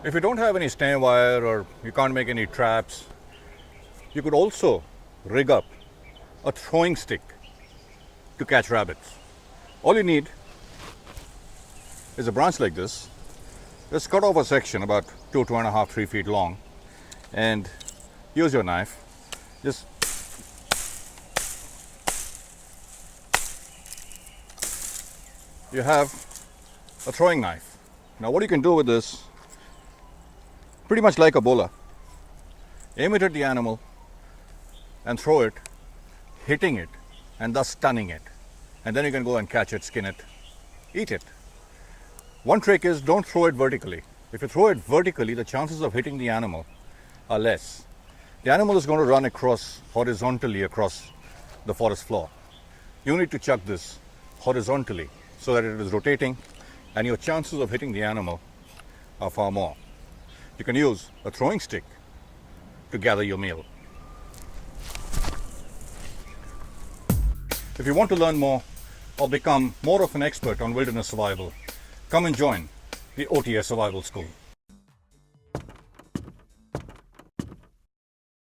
If you don't have any snare wire or you can't make any traps, you could also rig up a throwing stick to catch rabbits. All you need is a branch like this. Just cut off a section about 2.5, 3 feet long, and use your knife. Just you have a throwing knife. Now what you can do with this, pretty much like a bowler, aim it at the animal and throw it, hitting it and thus stunning it. And then you can go and catch it, skin it, eat it. One trick is don't throw it vertically. If you throw it vertically, the chances of hitting the animal are less. The animal is going to run horizontally across the forest floor. You need to chuck this horizontally so that it is rotating, and your chances of hitting the animal are far more. You can use a throwing stick to gather your meal. If you want to learn more or become more of an expert on wilderness survival, come and join the OTS Survival School.